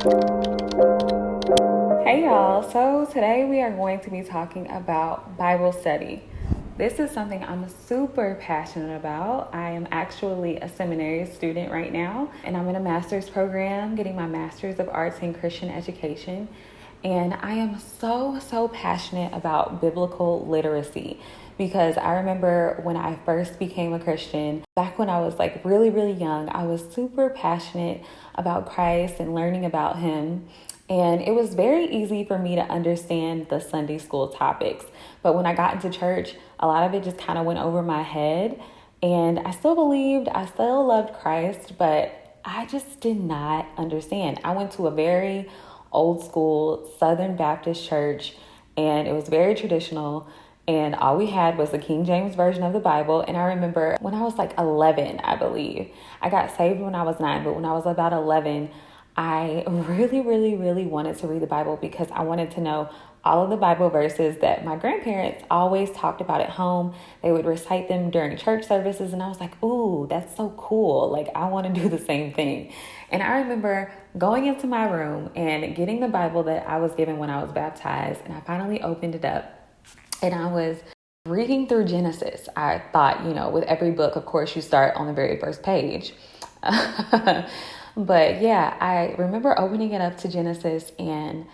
Hey y'all, so today we are going to be talking about Bible study. This is something I'm super passionate about. I am actually a seminary student right now, and I'm in a master's program getting my master's of arts in Christian education. And I am so passionate about biblical literacy because I remember when I first became a Christian, back when I was like really young, I was super passionate about Christ and learning about him. And it was very easy for me to understand the Sunday school topics. But when I got into church, a lot of it just kind of went over my head. And I still believed, I still loved Christ, but I just did not understand. I went to a very old school Southern Baptist church, and it was very traditional. And all we had was the King James Version of the Bible. And I remember when I was like 11, I believe. I got saved when I was 9, but when I was about 11, I really wanted to read the Bible because I wanted to know all of the Bible verses that my grandparents always talked about at home. They would recite them during church services, and I was like, ooh, that's so cool. Like, I want to do the same thing. And I remember going into my room and getting the Bible that I was given when I was baptized, and I finally opened it up, and I was reading through Genesis. I thought, with every book, of course, you start on the very first page. But yeah, I remember opening it up to Genesis and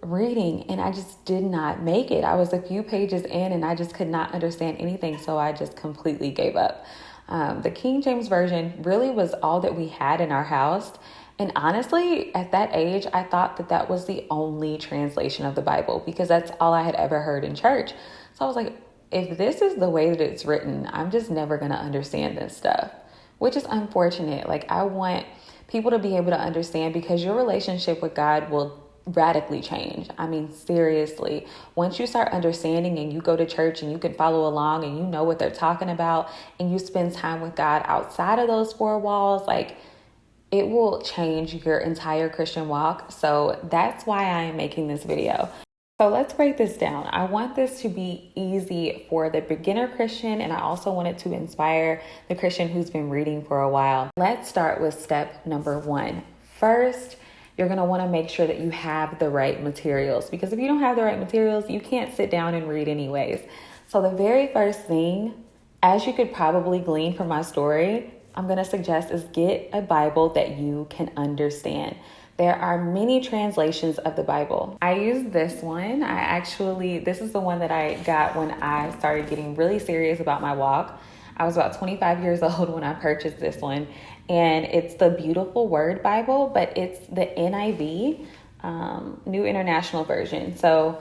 reading, and I just did not make it. I was a few pages in and I just could not understand anything, so I just completely gave up. The King James Version really was all that we had in our house. And honestly, at that age, I thought that that was the only translation of the Bible because that's all I had ever heard in church. So I was like, if this is the way that it's written, I'm just never going to understand this stuff, which is unfortunate. Like, I want people to be able to understand because your relationship with God will radically change. I mean, seriously, once you start understanding and you go to church and you can follow along and you know what they're talking about and you spend time with God outside of those four walls, like, it will change your entire Christian walk. So that's why I am making this video. So let's break this down. I want this to be easy for the beginner Christian, and I also want it to inspire the Christian who's been reading for a while. Let's start with step number 1. First, you're going to want to make sure that you have the right materials, because if you don't have the right materials, you can't sit down and read anyways. So the very first thing, as you could probably glean from my story, I'm going to suggest is get a Bible that you can understand. There are many translations of the Bible. I use this one. This is the one that I got when I started getting really serious about my walk. I was about 25 years old when I purchased this one. And it's the Beautiful Word Bible, but it's the NIV, New International Version. So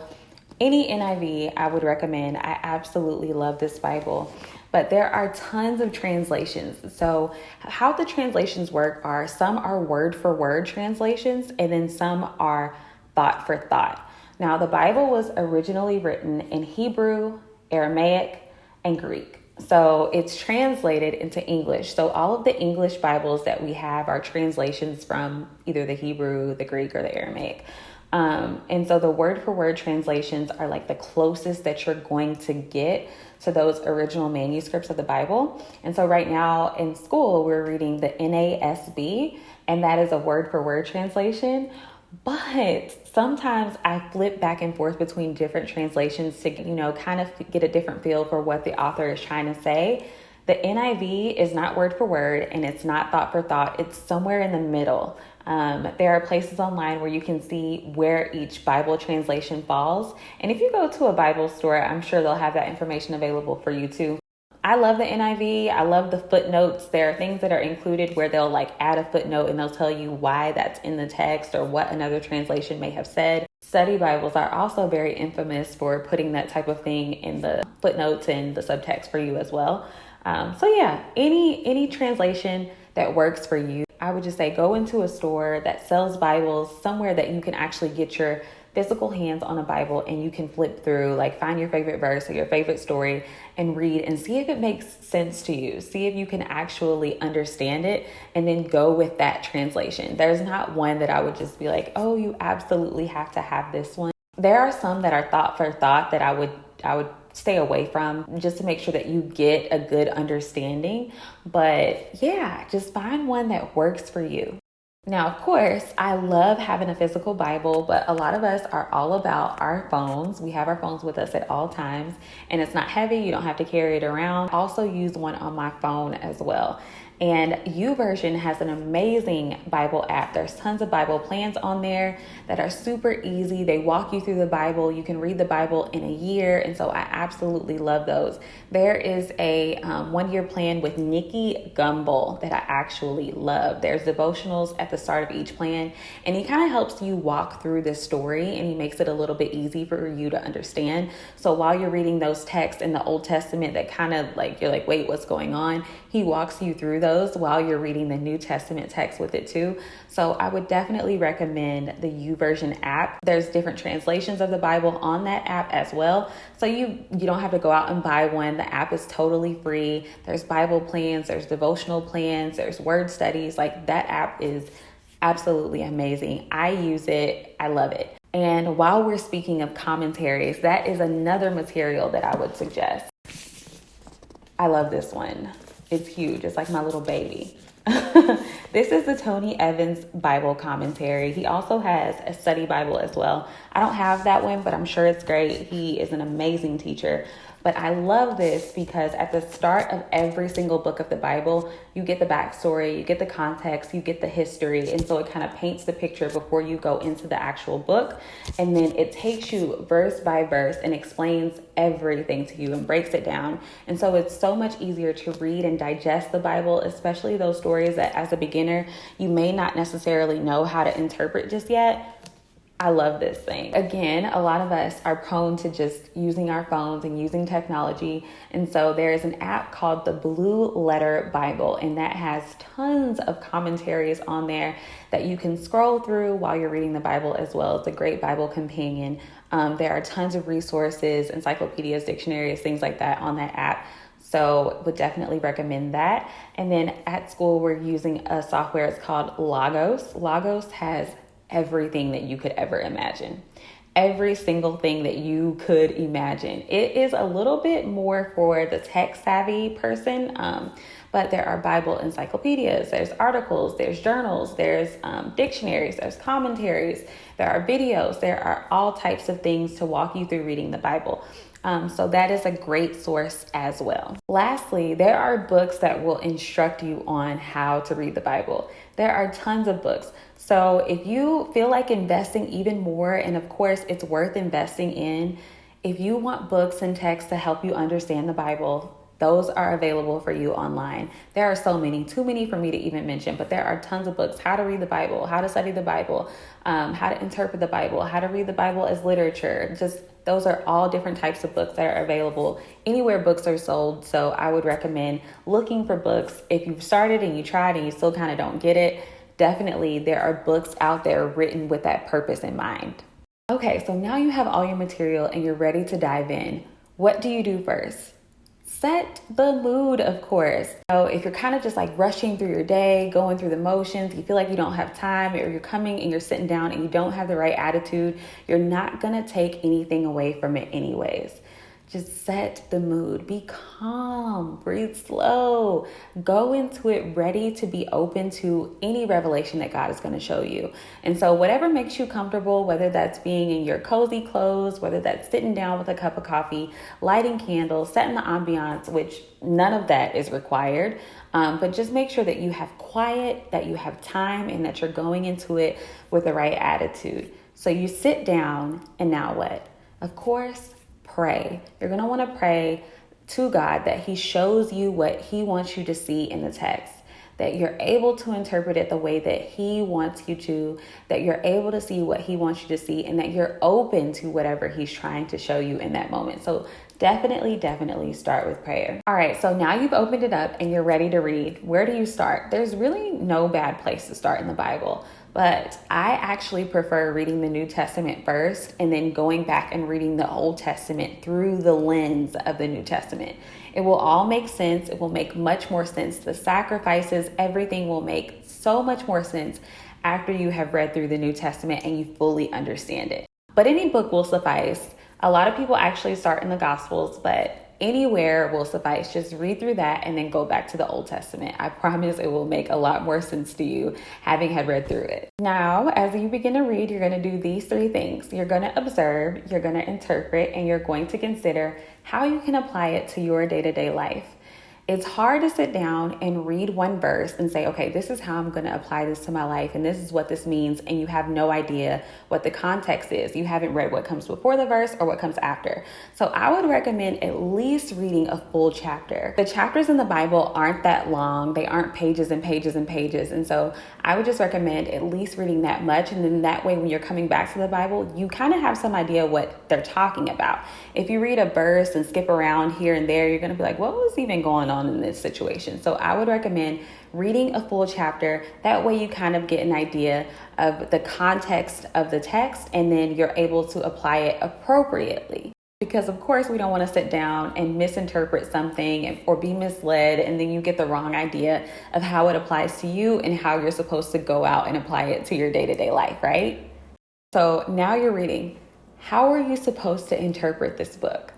any NIV I would recommend. I absolutely love this Bible. But there are tons of translations. So how the translations work are some are word for word translations, and then some are thought for thought. Now, the Bible was originally written in Hebrew, Aramaic, and Greek. So it's translated into English. So all of the English Bibles that we have are translations from either the Hebrew, the Greek, or the Aramaic. And so the word for word translations are like the closest that you're going to get to those original manuscripts of the Bible. And so right now in school, we're reading the NASB, and that is a word for word translation. But sometimes I flip back and forth between different translations to, kind of get a different feel for what the author is trying to say. The NIV is not word for word and it's not thought for thought. It's somewhere in the middle. There are places online where you can see where each Bible translation falls. And if you go to a Bible store, I'm sure they'll have that information available for you too. I love the NIV. I love the footnotes. There are things that are included where they'll add a footnote and they'll tell you why that's in the text or what another translation may have said. Study Bibles are also very infamous for putting that type of thing in the footnotes and the subtext for you as well. So yeah, any translation that works for you. I would just say go into a store that sells Bibles, somewhere that you can actually get your physical hands on a Bible and you can flip through, find your favorite verse or your favorite story and read and see if it makes sense to you. See if you can actually understand it and then go with that translation. There's not one that I would just be like, oh, you absolutely have to have this one. There are some that are thought for thought that I would stay away from just to make sure that you get a good understanding. But yeah, just find one that works for you. Now, of course, I love having a physical Bible, but a lot of us are all about our phones. We have our phones with us at all times, and it's not heavy. You don't have to carry it around. I also use one on my phone as well. And YouVersion has an amazing Bible app. There's tons of Bible plans on there that are super easy. They walk you through the Bible. You can read the Bible in a year. And so I absolutely love those. There is a 1-year plan with Nikki Gumbel that I actually love. There's devotionals at the start of each plan. And he kind of helps you walk through this story, and he makes it a little bit easy for you to understand. So while you're reading those texts in the Old Testament that kind of like, you're like, wait, what's going on? He walks you through those while you're reading the New Testament text with it too. So I would definitely recommend the YouVersion app. There's different translations of the Bible on that app as well. So you don't have to go out and buy one. The app is totally free. There's Bible plans, there's devotional plans, there's word studies. Like, that app is absolutely amazing. I use it. I love it. And while we're speaking of commentaries, that is another material that I would suggest. I love this one. It's huge. It's like my little baby. This is the Tony Evans Bible commentary. He also has a study Bible as well. I don't have that one, but I'm sure it's great. He is an amazing teacher. But I love this because at the start of every single book of the Bible, you get the backstory, you get the context, you get the history. And so it kind of paints the picture before you go into the actual book. And then it takes you verse by verse and explains everything to you and breaks it down. And so it's so much easier to read and digest the Bible, especially those stories that as a beginner, you may not necessarily know how to interpret just yet. I love this thing. Again, a lot of us are prone to just using our phones and using technology. And so there is an app called the Blue Letter Bible, and that has tons of commentaries on there that you can scroll through while you're reading the Bible as well. It's a great Bible companion. There are tons of resources, encyclopedias, dictionaries, things like that on that app. So would definitely recommend that. And then at school, we're using a software. It's called Logos. Logos has everything that you could ever imagine. Every single thing that you could imagine. It is a little bit more for the tech savvy person, but there are Bible encyclopedias, there's articles, there's journals, there's dictionaries, there's commentaries, there are videos, there are all types of things to walk you through reading the Bible. So that is a great source as well. Lastly, there are books that will instruct you on how to read the Bible. There are tons of books. So if you feel like investing even more, and of course it's worth investing in, if you want books and texts to help you understand the Bible, those are available for you online. There are so many, too many for me to even mention, but there are tons of books: how to read the Bible, how to study the Bible, how to interpret the Bible, how to read the Bible as literature. Just those are all different types of books that are available anywhere books are sold. So I would recommend looking for books. If you've started and you tried and you still kind of don't get it, definitely there are books out there written with that purpose in mind. Okay, so now you have all your material and you're ready to dive in. What do you do first? Set the mood, of course. So if you're kind of just like rushing through your day, going through the motions, you feel like you don't have time, or you're coming and you're sitting down and you don't have the right attitude, you're not going to take anything away from it anyways. Just set the mood. Be calm, breathe slow, go into it ready to be open to any revelation that God is going to show you. And so whatever makes you comfortable, whether that's being in your cozy clothes, whether that's sitting down with a cup of coffee, lighting candles, setting the ambiance, which none of that is required. But just make sure that you have quiet, that you have time, and that you're going into it with the right attitude. So you sit down, and now what? Of course, pray. You're going to want to pray to God that He shows you what He wants you to see in the text, that you're able to interpret it the way that He wants you to, that you're able to see what He wants you to see, and that you're open to whatever He's trying to show you in that moment. So definitely start with prayer. All right, so now you've opened it up and you're ready to read. Where do you start? There's really no bad place to start in the Bible. But I actually prefer reading the New Testament first and then going back and reading the Old Testament through the lens of the New Testament. It will all make sense. It will make much more sense. The sacrifices, everything will make so much more sense after you have read through the New Testament and you fully understand it. But any book will suffice. A lot of people actually start in the Gospels, but Anywhere will suffice. Just read through that and then go back to the Old Testament. I promise it will make a lot more sense to you having had read through it. Now, as you begin to read, you're going to do these three things. You're going to observe, you're going to interpret, and you're going to consider how you can apply it to your day-to-day life. It's hard to sit down and read one verse and say, okay, this is how I'm going to apply this to my life, and this is what this means, and you have no idea what the context is. You haven't read what comes before the verse or what comes after. So I would recommend at least reading a full chapter. The chapters in the Bible aren't that long. They aren't pages and pages and pages. And so I would just recommend at least reading that much. And then that way, when you're coming back to the Bible, you kind of have some idea what they're talking about. If you read a verse and skip around here and there, you're going to be like, what was even going on in this situation? So I would recommend reading a full chapter. That way you kind of get an idea of the context of the text, and then you're able to apply it appropriately. Because of course we don't want to sit down and misinterpret something or be misled, and then you get the wrong idea of how it applies to you and how you're supposed to go out and apply it to your day-to-day life, right? So now you're reading. How are you supposed to interpret this book?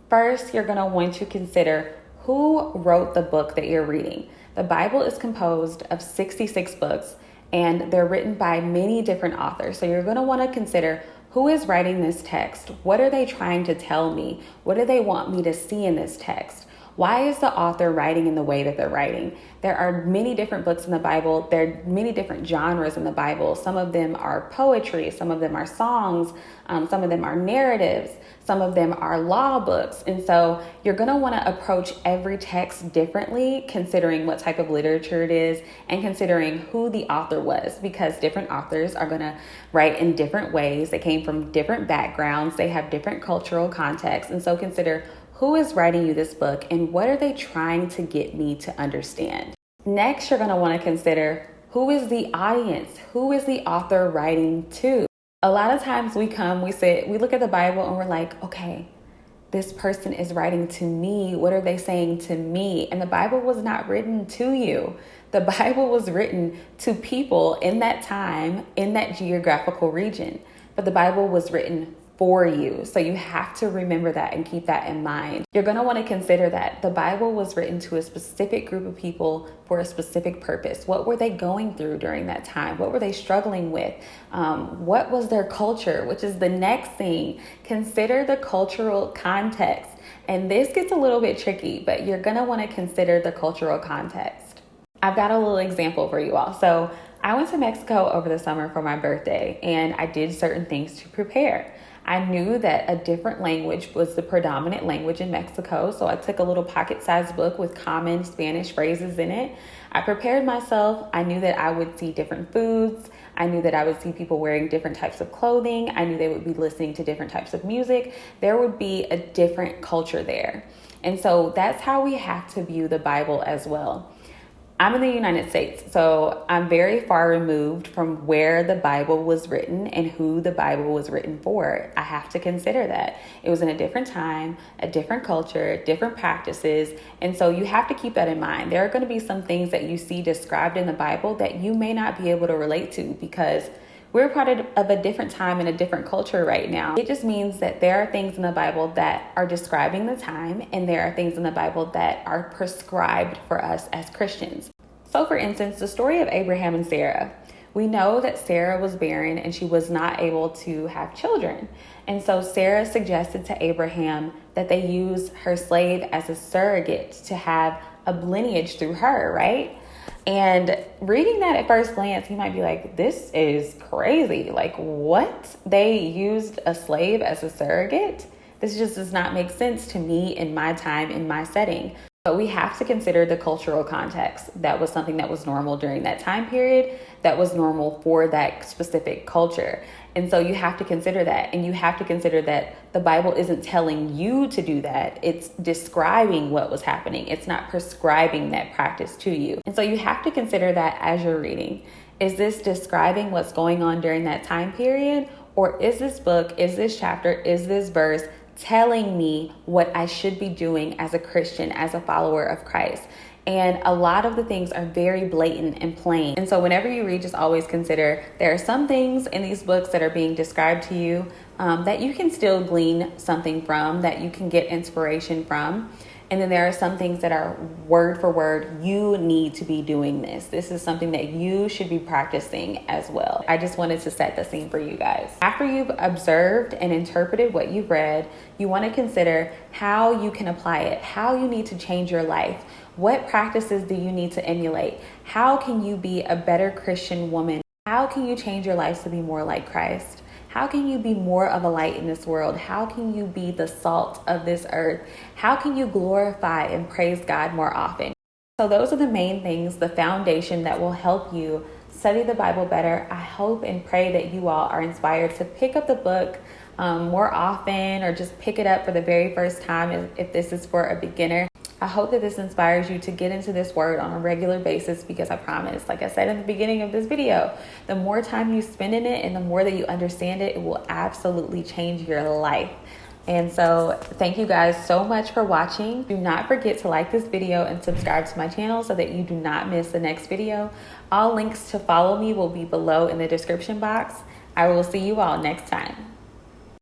First, you're going to want to consider who wrote the book that you're reading. The Bible is composed of 66 books, and they're written by many different authors. So you're going to want to consider who is writing this text. What are they trying to tell me? What do they want me to see in this text? Why is the author writing in the way that they're writing? There are many different books in the Bible. There are many different genres in the Bible. Some of them are poetry. Some of them are songs. Some of them are narratives. Some of them are law books. And so you're going to want to approach every text differently, considering what type of literature it is and considering who the author was, because different authors are going to write in different ways. They came from different backgrounds. They have different cultural contexts. And so consider who is writing you this book and what are they trying to get me to understand. Next, you're going to want to consider who is the audience? Who is the author writing to? A lot of times we sit, we look at the Bible and we're like, okay, this person is writing to me. What are they saying to me? And the Bible was not written to you. The Bible was written to people in that time, in that geographical region. But the Bible was written for you. So you have to remember that and keep that in mind. You're going to want to consider that the Bible was written to a specific group of people for a specific purpose. What were they going through during that time? What were they struggling with? What was their culture? Which is the next thing. Consider the cultural context. And this gets a little bit tricky, but you're going to want to consider the cultural context. I've got a little example for you all. So I went to Mexico over the summer for my birthday, and I did certain things to prepare. I knew that a different language was the predominant language in Mexico, so I took a little pocket-sized book with common Spanish phrases in it. I prepared myself. I knew that I would see different foods. I knew that I would see people wearing different types of clothing. I knew they would be listening to different types of music. There would be a different culture there. And so that's how we have to view the Bible as well. I'm in the United States, so I'm very far removed from where the Bible was written and who the Bible was written for. I have to consider that. It was in a different time, a different culture, different practices, and so you have to keep that in mind. There are going to be some things that you see described in the Bible that you may not be able to relate to because we're part of a different time and a different culture right now. It just means that there are things in the Bible that are describing the time, and there are things in the Bible that are prescribed for us as Christians. So for instance, the story of Abraham and Sarah. We know that Sarah was barren and she was not able to have children. And so Sarah suggested to Abraham that they use her slave as a surrogate to have a lineage through her, right? And reading that at first glance, you might be like, this is crazy. Like, what? They used a slave as a surrogate? This just does not make sense to me in my time, in my setting. But we have to consider the cultural context. That was something that was normal during that time period. That was normal for that specific culture. And so you have to consider that. And you have to consider that the Bible isn't telling you to do that. It's describing what was happening. It's not prescribing that practice to you. And so you have to consider that as you're reading. Is this describing what's going on during that time period? Or is this book, is this chapter, is this verse telling me what I should be doing as a Christian, as a follower of Christ? And a lot of the things are very blatant and plain. And so whenever you read, just always consider there are some things in these books that are being described to you that you can still glean something from, that you can get inspiration from. And then there are some things that are word for word, you need to be doing this. This is something that you should be practicing as well. I just wanted to set the scene for you guys. After you've observed and interpreted what you've read, you want to consider how you can apply it, how you need to change your life. What practices do you need to emulate? How can you be a better Christian woman? How can you change your life to be more like Christ? How can you be more of a light in this world? How can you be the salt of this earth? How can you glorify and praise God more often? So those are the main things, the foundation that will help you study the Bible better. I hope and pray that you all are inspired to pick up the book more often, or just pick it up for the very first time if this is for a beginner. I hope that this inspires you to get into this word on a regular basis, because I promise, like I said in the beginning of this video, the more time you spend in it and the more that you understand it, it will absolutely change your life. And so thank you guys so much for watching. Do not forget to like this video and subscribe to my channel so that you do not miss the next video. All links to follow me will be below in the description box. I will see you all next time.